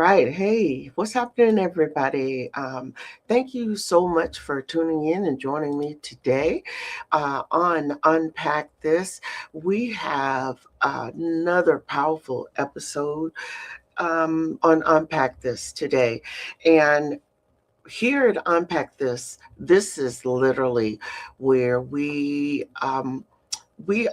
right. Hey, what's happening, everybody? Thank you so much for tuning in and joining me today on Unpack This. We have another powerful episode on Unpack This today. And here at Unpack This, this is literally where we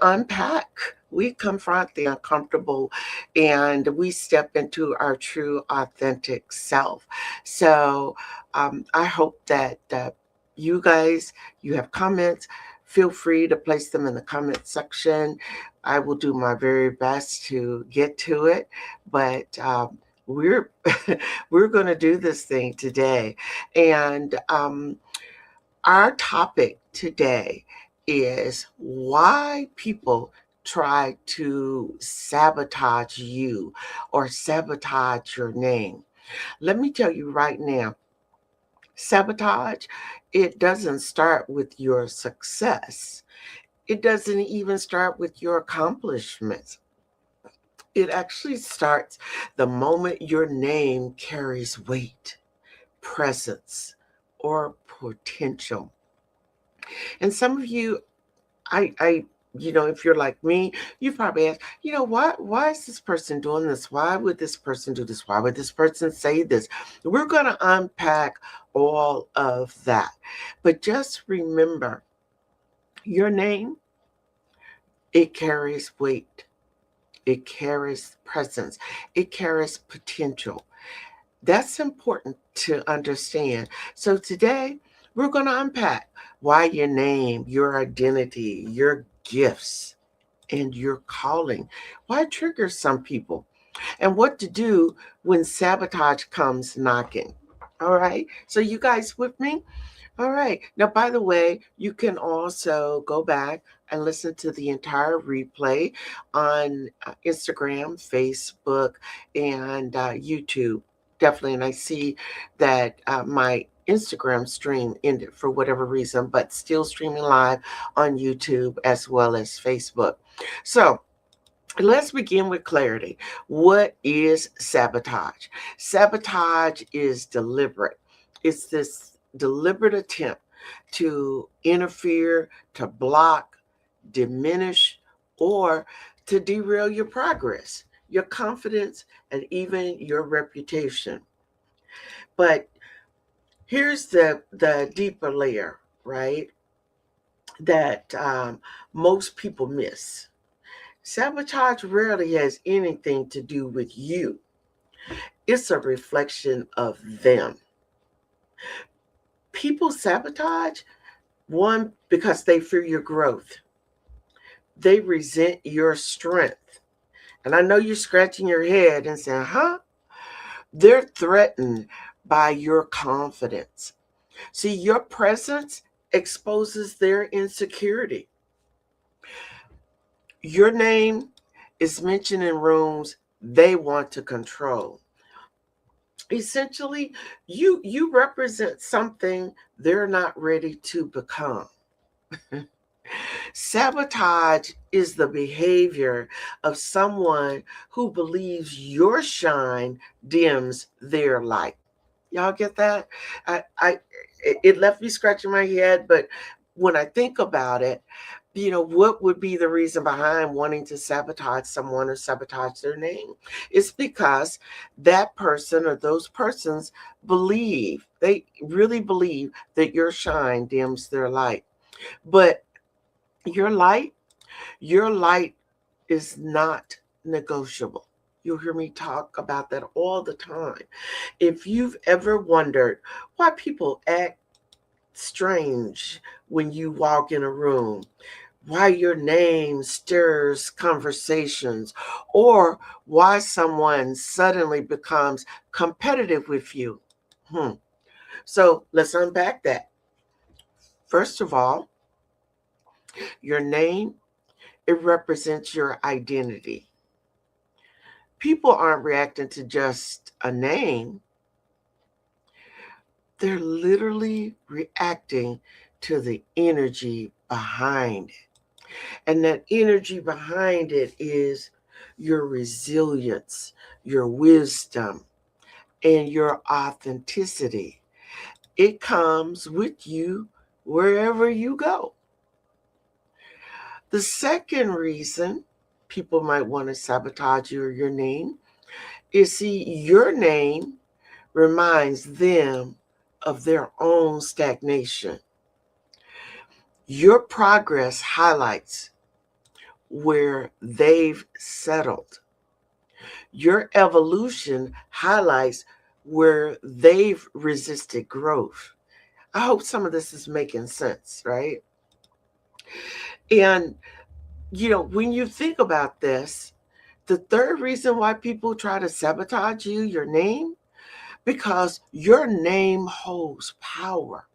unpack, we confront the uncomfortable, and we step into our true, authentic self. So I hope that you guys, you have comments. Feel free to place them in the comment section. I will do my very best to get to it, but we're we're going to do this thing today, and our topic today is why people try to sabotage you or sabotage your name. Let me tell you right now, sabotage, it doesn't start with your success. It doesn't even start with your accomplishments. It actually starts the moment your name carries weight, presence, or potential. And some of you, if you're like me, you probably ask, why is this person doing this? Why would this person do this? Why would this person say this? We're going to unpack all of that. But just remember, your name, it carries weight. It carries presence. It carries potential. That's important to understand. So today, we're going to unpack why your name, your identity, your gifts, and your calling, why it triggers some people, and what to do when sabotage comes knocking. All right. So you guys with me? All right. Now, by the way, you can also go back and listen to the entire replay on Instagram, Facebook, and YouTube. Definitely. And I see that my Instagram stream ended for whatever reason, but still streaming live on YouTube as well as Facebook. So, let's begin with clarity. What is sabotage? Sabotage is deliberate. It's this deliberate attempt to interfere, to block, diminish, or to derail your progress, your confidence, and even your reputation. But here's the deeper layer, right? That most people miss. Sabotage rarely has anything to do with you. It's a reflection of them. People sabotage, one, because they fear your growth. They resent your strength. And I know you're scratching your head and saying, huh? They're threatened by your confidence. See, your presence exposes their insecurity. Your name is mentioned in rooms they want to control. Essentially, you represent something they're not ready to become. Sabotage is the behavior of someone who believes your shine dims their light. Y'all get that? I it left me scratching my head, but when I think about it, what would be the reason behind wanting to sabotage someone or sabotage their name? It's because that person or those persons they really believe that your shine dims their light. But your light, your light is not negotiable. You'll hear me talk about that all the time. If you've ever wondered why people act strange when you walk in a room, why your name stirs conversations, or why someone suddenly becomes competitive with you. So let's unpack that. First of all, your name, it represents your identity. People aren't reacting to just a name, they're literally reacting to the energy behind it. And that energy behind it is your resilience, your wisdom, and your authenticity. It comes with you wherever you go. The second reason people might want to sabotage you or your name is, see, your name reminds them of their own stagnation. Your progress highlights where they've settled. Your evolution highlights where they've resisted growth. I hope some of this is making sense, right? And, when you think about this, the third reason why people try to sabotage you, your name, because your name holds power.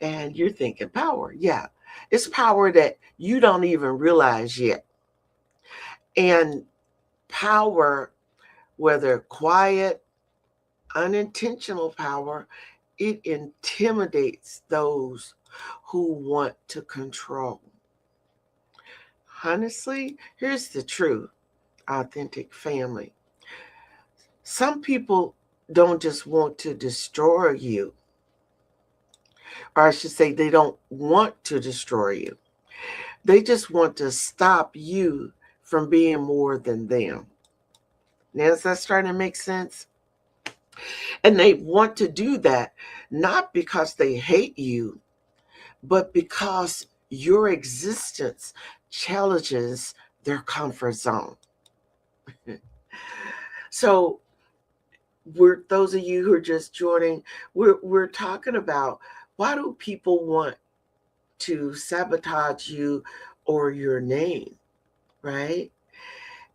And you're thinking, power? Yeah. It's power that you don't even realize yet. And power, whether quiet, unintentional power, it intimidates those who want to control. Honestly, here's the truth, authentic family. Some people don't just want to destroy you, or I should say, they don't want to destroy you. They just want to stop you from being more than them. Now, is that starting to make sense? And they want to do that not because they hate you, but because your existence challenges their comfort zone. So, those of you who are just joining, we're talking about, why do people want to sabotage you or your name, right?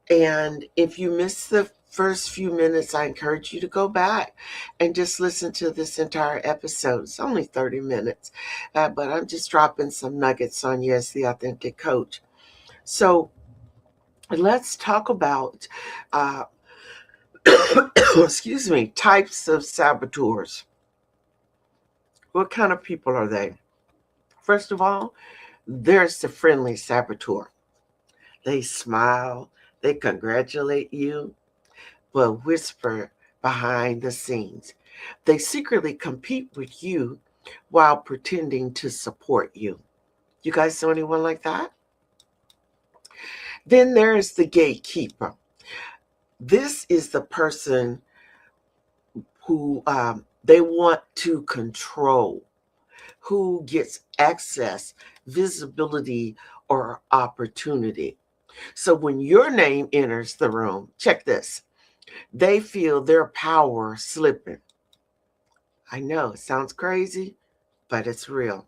And if you missed the first few minutes, I encourage you to go back and just listen to this entire episode. It's only 30 minutes, but I'm just dropping some nuggets on you as the authentic coach. So let's talk about, excuse me, types of saboteurs. What kind of people are they? First of all, there's the friendly saboteur. They smile, they congratulate you, but whisper behind the scenes. They secretly compete with you while pretending to support you. You guys know anyone like that? Then there's the gatekeeper. This is the person who they want to control, who gets access, visibility, or opportunity. So when your name enters the room, check this, they feel their power slipping. I know it sounds crazy, but it's real.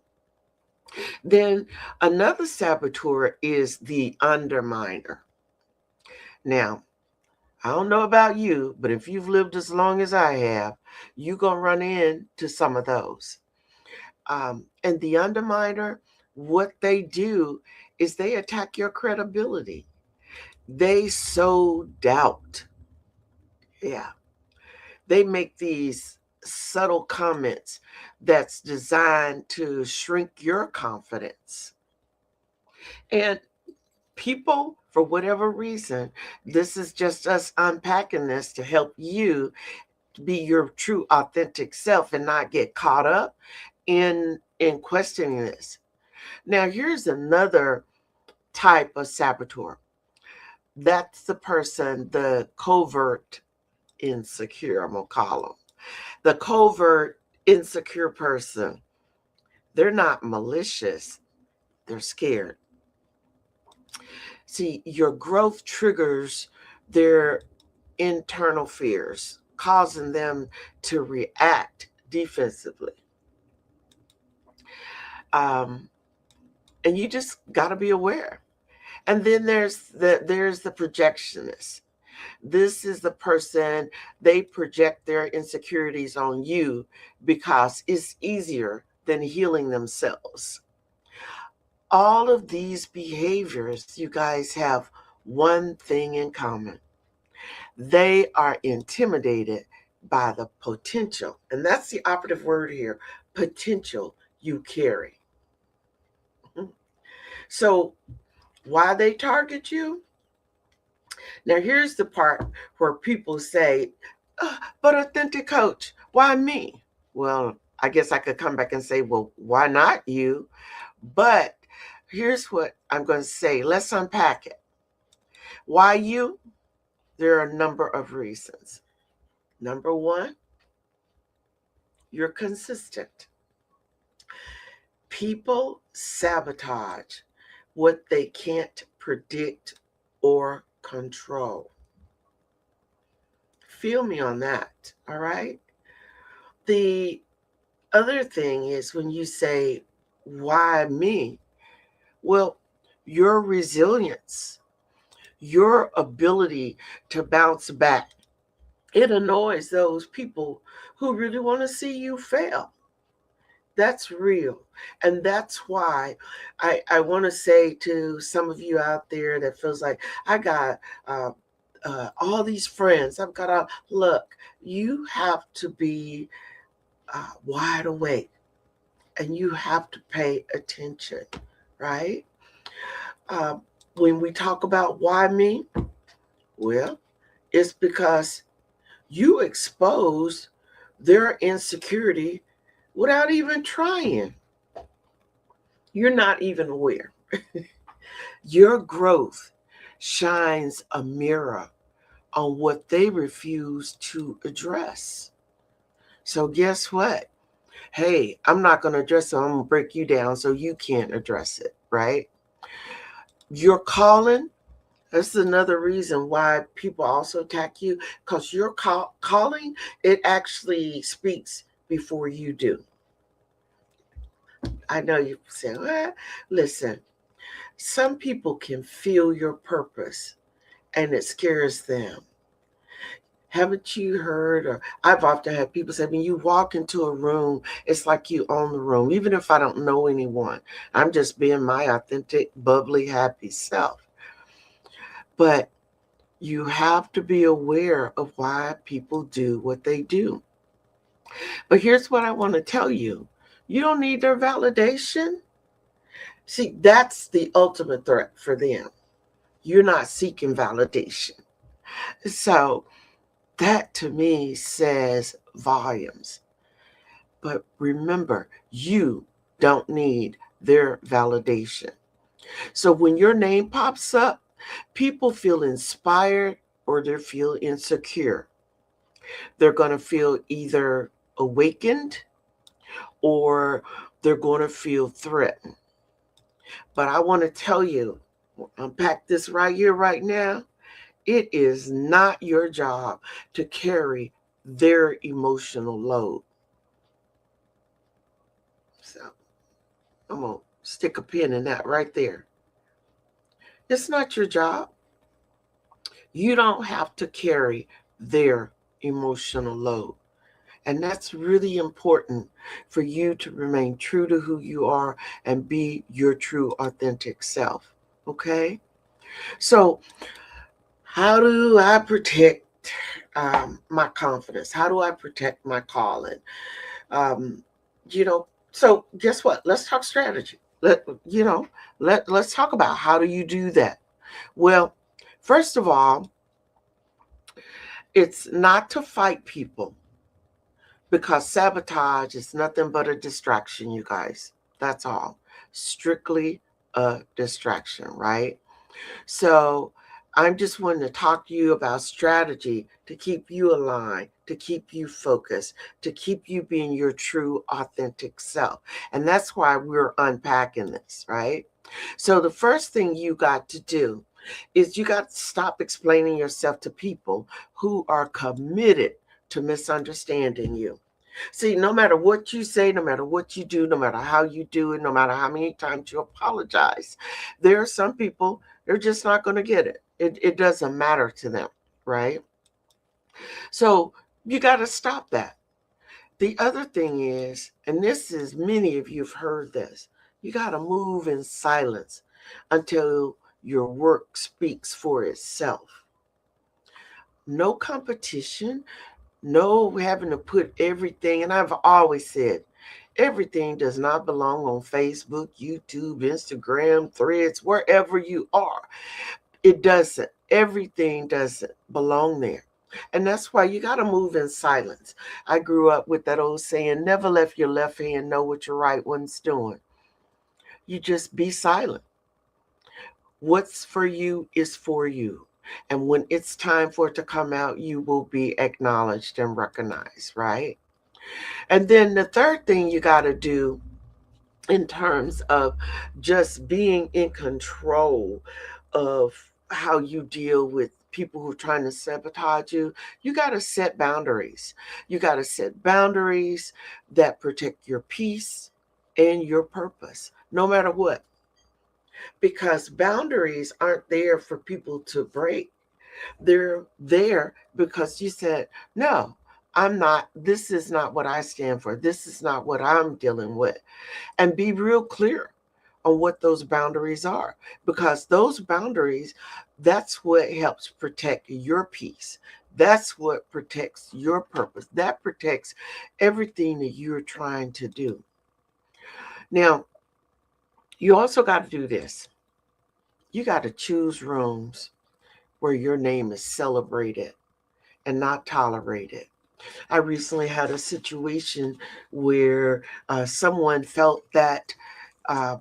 Then another saboteur is the underminer. Now, I don't know about you, but if you've lived as long as I have, you're going to run into some of those. And the underminer, what they do is they attack your credibility. They sow doubt. Yeah. They make these subtle comments that's designed to shrink your confidence. And people, for whatever reason, this is just us unpacking this to help you be your true authentic self and not get caught up in questioning this. Now, here's another type of saboteur. That's the person, the covert insecure, I'm going to call them. The covert insecure person, they're not malicious, they're scared. See, your growth triggers their internal fears, causing them to react defensively. And you just got to be aware. And then there's the projectionist. This is the person, they project their insecurities on you because it's easier than healing themselves. All of these behaviors, you guys, have one thing in common. They are intimidated by the potential, and that's the operative word here, potential you carry. So why they target you? Now, here's the part where people say, But authentic coach, why me? Well, I guess I could come back and say, well, why not you? But here's what I'm going to say. Let's unpack it. Why you? There are a number of reasons. Number one, you're consistent. People sabotage what they can't predict or control. Feel me on that, all right? The other thing is when you say, why me? Well, your resilience, your ability to bounce back, it annoys those people who really want to see you fail. That's real. And that's why I want to say to some of you out there that feels like I got all these friends, I've got to look, you have to be wide awake and you have to pay attention, right? Uh, when we talk about why me, well, it's because you expose their insecurity without even trying. You're not even aware. Your growth shines a mirror on what they refuse to address. So, guess what? Hey, I'm not going to address it. I'm going to break you down so you can't address it, right? Your calling, that's another reason why people also attack you, because your calling, it actually speaks before you do. I know you say, well, listen, some people can feel your purpose and it scares them. Haven't you heard, or I've often had people say, when you walk into a room, it's like you own the room, even if I don't know anyone. I'm just being my authentic, bubbly, happy self. But you have to be aware of why people do what they do. But here's what I want to tell you. You don't need their validation. See, that's the ultimate threat for them. You're not seeking validation. So that to me says volumes. But remember, you don't need their validation. So when your name pops up, people feel inspired or they feel insecure. They're going to feel either awakened or they're going to feel threatened. But I want to tell you, unpack this right here, right now. It is not your job to carry their emotional load. So I'm going to stick a pin in that right there. It's not your job. You don't have to carry their emotional load. And that's really important for you to remain true to who you are and be your true, authentic self. Okay? So, how do I protect my confidence? How do I protect my calling? Um, so guess what? Let's talk strategy. Let's talk about how do you do that? Well, first of all, it's not to fight people because sabotage is nothing but a distraction, you guys. That's all. Strictly a distraction, right? So I'm just wanting to talk to you about strategy to keep you aligned, to keep you focused, to keep you being your true, authentic self. And that's why we're unpacking this, right? So the first thing you got to do is you got to stop explaining yourself to people who are committed to misunderstanding you. See, no matter what you say, no matter what you do, no matter how you do it, no matter how many times you apologize, there are some people, they're just not going to get it. It doesn't matter to them, right? So you got to stop that. The other thing is, and this is, many of you have heard this, you got to move in silence until your work speaks for itself. No competition, no having to put everything, and I've always said, everything does not belong on Facebook, YouTube, Instagram, Threads, wherever you are. It doesn't. Everything doesn't belong there. And that's why you got to move in silence. I grew up with that old saying, never let your left hand know what your right one's doing. You just be silent. What's for you is for you. And when it's time for it to come out, you will be acknowledged and recognized, right? And then the third thing you got to do in terms of just being in control of how you deal with people who are trying to sabotage you, you got to set boundaries. You got to set boundaries that protect your peace and your purpose, no matter what. Because boundaries aren't there for people to break. They're there because you said, no, I'm not, this is not what I stand for. This is not what I'm dealing with. And be real clear on what those boundaries are, because those boundaries, that's what helps protect your peace. That's what protects your purpose. That protects everything that you're trying to do. Now, you also got to do this. You got to choose rooms where your name is celebrated and not tolerated. I recently had a situation where someone felt that, uh,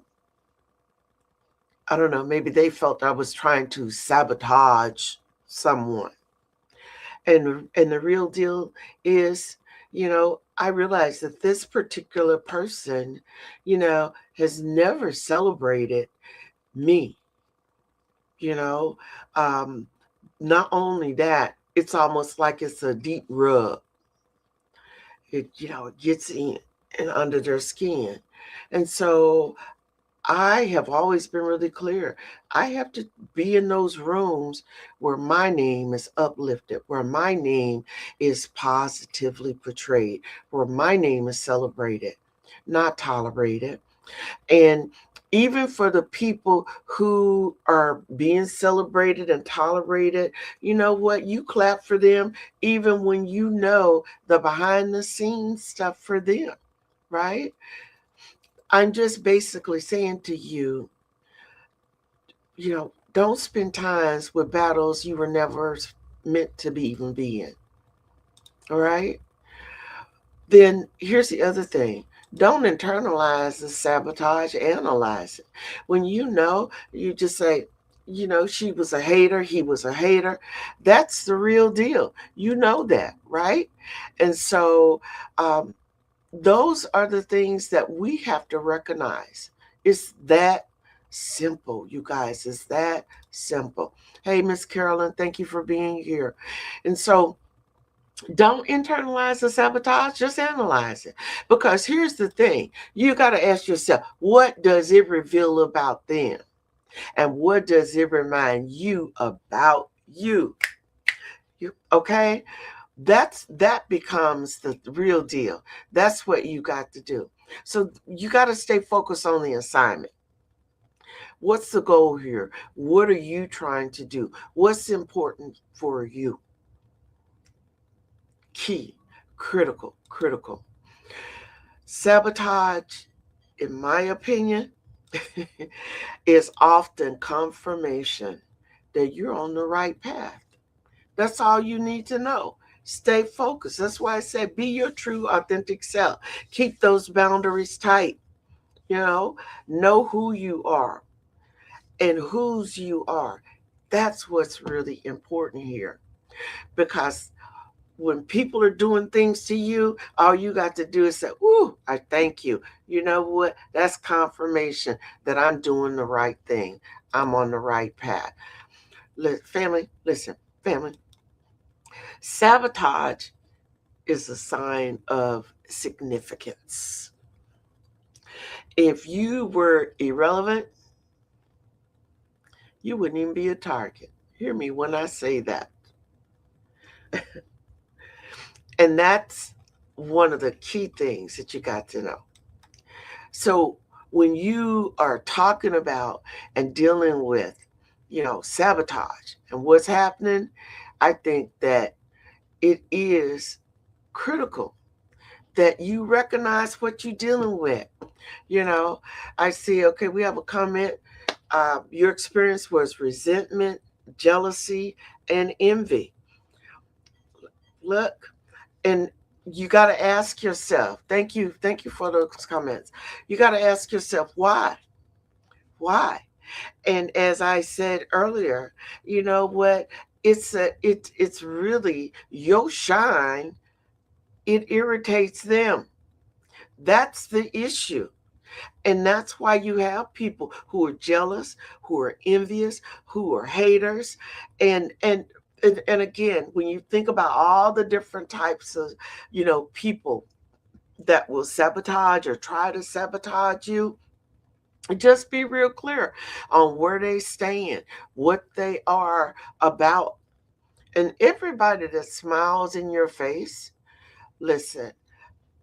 I don't know, maybe they felt I was trying to sabotage someone. And the real deal is, I realized that this particular person, has never celebrated me, you know. Um, Not only that, it's almost like it's a deep rub. It gets in and under their skin. And so I have always been really clear. I have to be in those rooms where my name is uplifted, where my name is positively portrayed, where my name is celebrated, not tolerated. And even for the people who are being celebrated and tolerated, you know what? You clap for them even when you know the behind the scenes stuff for them, right? I'm just basically saying to you, don't spend times with battles you were never meant to be even be in. All right? Then here's the other thing. Don't internalize the sabotage, analyze it. When you just say, she was a hater, he was a hater. That's the real deal. You know that, right? And so those are the things that we have to recognize. It's that simple, you guys. It's that simple. Hey, Miss Carolyn, thank you for being here. And so don't internalize the sabotage, just analyze it. Because here's the thing, you got to ask yourself, what does it reveal about them? And what does it remind you about you? Okay? That becomes the real deal. That's what you got to do. So you got to stay focused on the assignment. What's the goal here? What are you trying to do? What's important for you? Key, critical. Sabotage, in my opinion, is often confirmation that you're on the right path. That's all you need to know. Stay focused. That's why I said be your true, authentic self. Keep those boundaries tight. You know who you are and whose you are. That's what's really important here. Because when people are doing things to you, all you got to do is say, "Ooh, I thank you." You know what? That's confirmation that I'm doing the right thing. I'm on the right path. Family, listen, family. Sabotage is a sign of significance. If you were irrelevant, you wouldn't even be a target. Hear me when I say that. And that's one of the key things that you got to know. So when you are talking about and dealing with, sabotage and what's happening, I think that it is critical that you recognize what you're dealing with. I see, okay, we have a comment. Your experience was resentment, jealousy, and envy. Look, and you got to ask yourself, thank you for those comments. You got to ask yourself, why? And as I said earlier, you know what? It's really your shine. It irritates them. That's the issue. And that's why you have people who are jealous, who are envious, who are haters. And again, when you think about all the different types of, people that will sabotage or try to sabotage you, just be real clear on where they stand, what they are about. And everybody that smiles in your face, listen,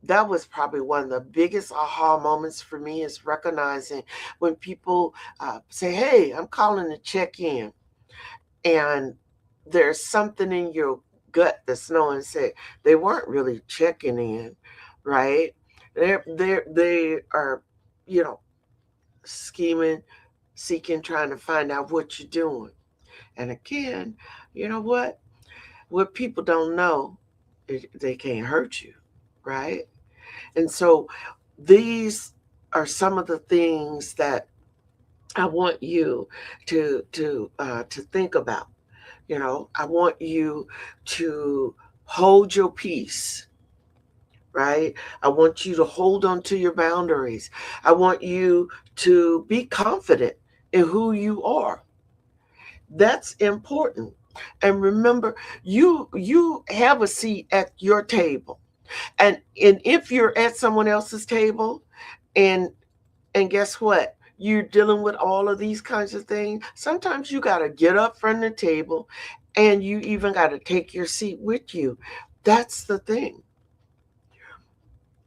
that was probably one of the biggest aha moments for me, is recognizing when people say, "Hey, I'm calling to check in," and there's something in your gut that's knowing, say they weren't really checking in, right? They are, you know, scheming, seeking, trying to find out what you're doing. And again, you know what? What people don't know, they can't hurt you, right? And so these are some of the things that I want you to think about. I want you to hold your peace, right? I want you to hold on to your boundaries. I want you to be confident in who you are. That's important. And remember, you have a seat at your table. And if you're at someone else's table, and and guess what? You're dealing with all of these kinds of things. Sometimes you got to get up from the table, and you even got to take your seat with you. That's the thing.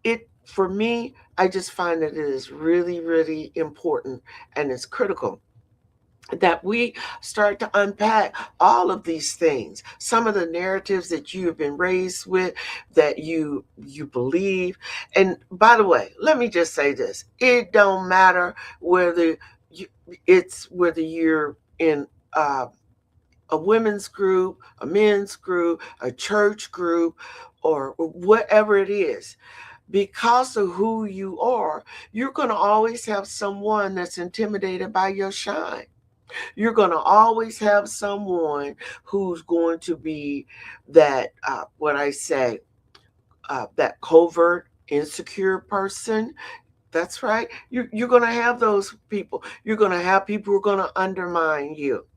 It For me, I just find that it is really, really important, and it's critical that we start to unpack all of these things, some of the narratives that you have been raised with, that you believe. And by the way, let me just say this: it don't matter whether you, whether you're in a women's group, a men's group, a church group, or whatever it is. Because of who you are, you're going to always have someone that's intimidated by your shine. You're going to always have someone who's going to be that, what I say, that covert, insecure person. That's right. You're going to have those people. You're going to have people who are going to undermine you.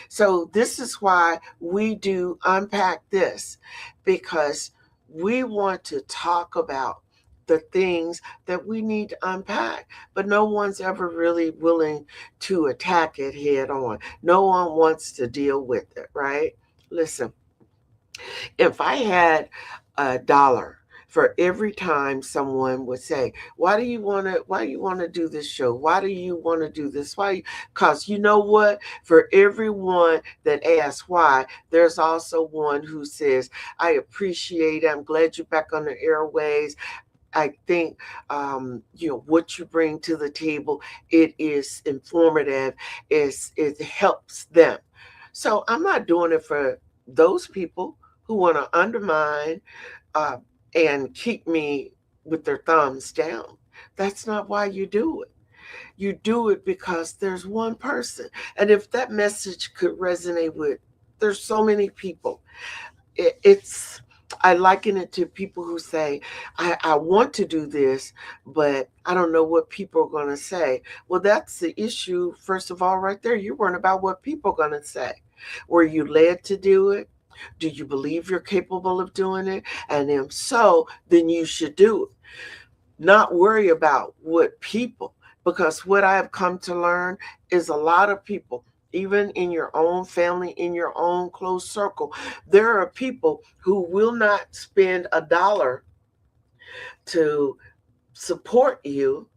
So this is why we do unpack this, because we want to talk about the things that we need to unpack, but no one's ever really willing to attack it head on. No one wants to deal with it, right? Listen, if I had $1 for every time someone would say, why do you want to do this show? Why do you want to do this? Because you know what? For everyone that asks why, there's also one who says, I appreciate it. I'm glad you're back on the airways. I think, what you bring to the table, it is informative. It helps them. So I'm not doing it for those people who want to undermine, uh, and keep me with their thumbs down. That's not why you do it. You do it because there's one person. And if that message could resonate with, there's so many people. It's, I liken it to people who say, I want to do this, but I don't know what people are going to say. Well, that's the issue, first of all, right there. You're worrying about what people are going to say. Were you led to do it? Do you believe you're capable of doing it? And if so, then you should do it. Not worry about what people, because what I have come to learn is a lot of people, even in your own family, in your own close circle, there are people who will not spend $1 to support you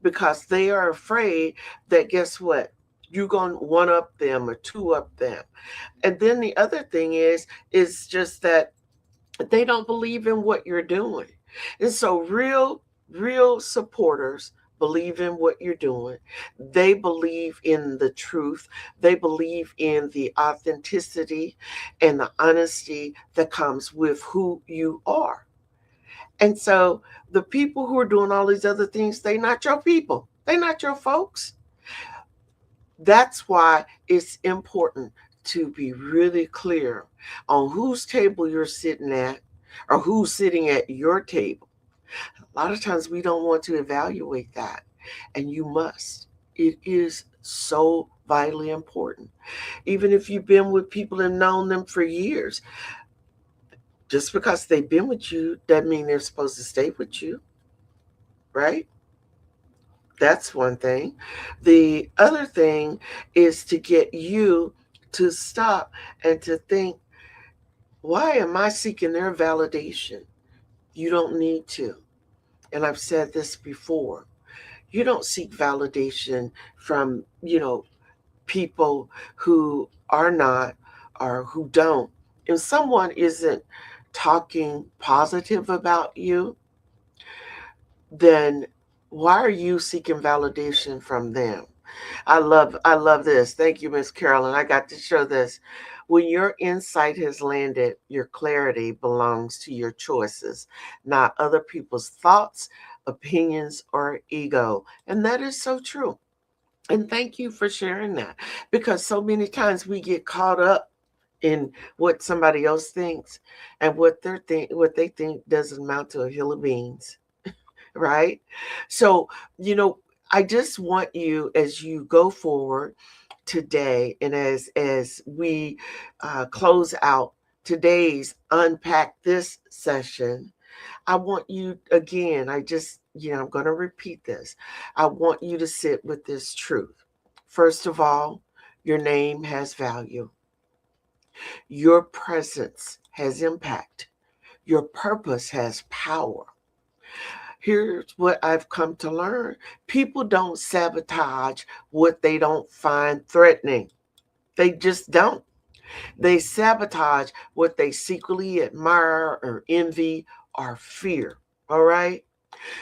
because they are afraid that, guess what? You're going to one up them or two up them. And then the other thing is just that they don't believe in what you're doing. And so real supporters believe in what you're doing. They believe in the truth. They believe in the authenticity and the honesty that comes with who you are. And so the people who are doing all these other things, they not your people. They not your folks. That's why it's important to be really clear on whose table you're sitting at or who's sitting at your table. A lot of times we don't want to evaluate that, and you must. It is so vitally important. Even if you've been with people and known them for years, just because they've been with you doesn't mean they're supposed to stay with you, right? That's one thing. The other thing is to get you to stop and to think, why am I seeking their validation? You don't need to. And I've said this before. You don't seek validation from, people who are not or who don't. If someone isn't talking positive about you, then why are you seeking validation from them? I love this. Thank you, Miss Carolyn. I got to show this. When your insight has landed, your clarity belongs to your choices, not other people's thoughts, opinions, or ego. And that is so true. And thank you for sharing that, because so many times we get caught up in what somebody else thinks, and what they think doesn't amount to a hill of beans, right? So, I just want you, as you go forward today, and as we close out today's Unpack This session, I want you, again, I'm going to repeat this. I want you to sit with this truth. First of all, your name has value. Your presence has impact. Your purpose has power. Here's what I've come to learn. People don't sabotage what they don't find threatening. They just don't. They sabotage what they secretly admire or envy or fear. All right?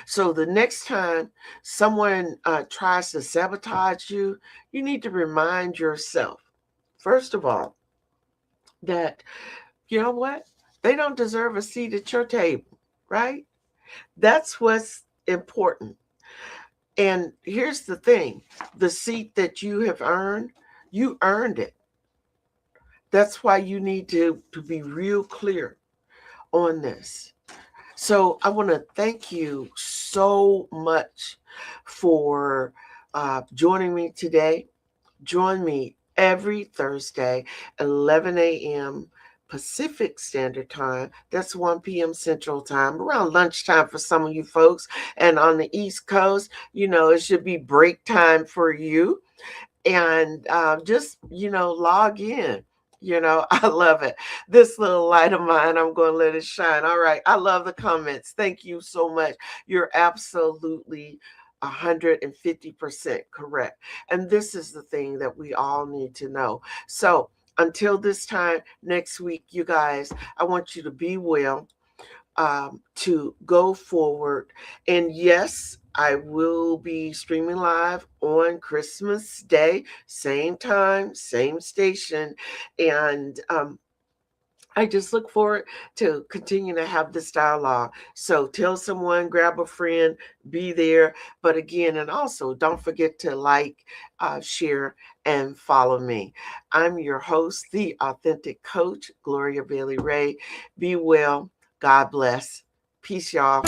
So the next time someone tries to sabotage you, you need to remind yourself, first of all, that, you know what? They don't deserve a seat at your table, right? That's what's important. And here's the thing, the seat that you have earned, you earned it. That's why you need to be real clear on this. So I want to thank you so much for joining me today. Join me every Thursday, 11 a.m. Pacific Standard Time. That's 1 p.m. Central Time, around lunchtime for some of you folks. And on the East Coast, it should be break time for you. And just, log in. I love it. This little light of mine, I'm going to let it shine. All right. I love the comments. Thank you so much. You're absolutely 150% correct. And this is the thing that we all need to know. So until this time next week, you guys, I want you to be well, to go forward. And yes, I will be streaming live on Christmas Day, same time, same station. And I just look forward to continue to have this dialogue. So tell someone, grab a friend, be there. But again, and also don't forget to like, share, and follow me. I'm your host, the Authentic Coach, Gloria Bailey Ray. Be well. God bless. Peace, y'all.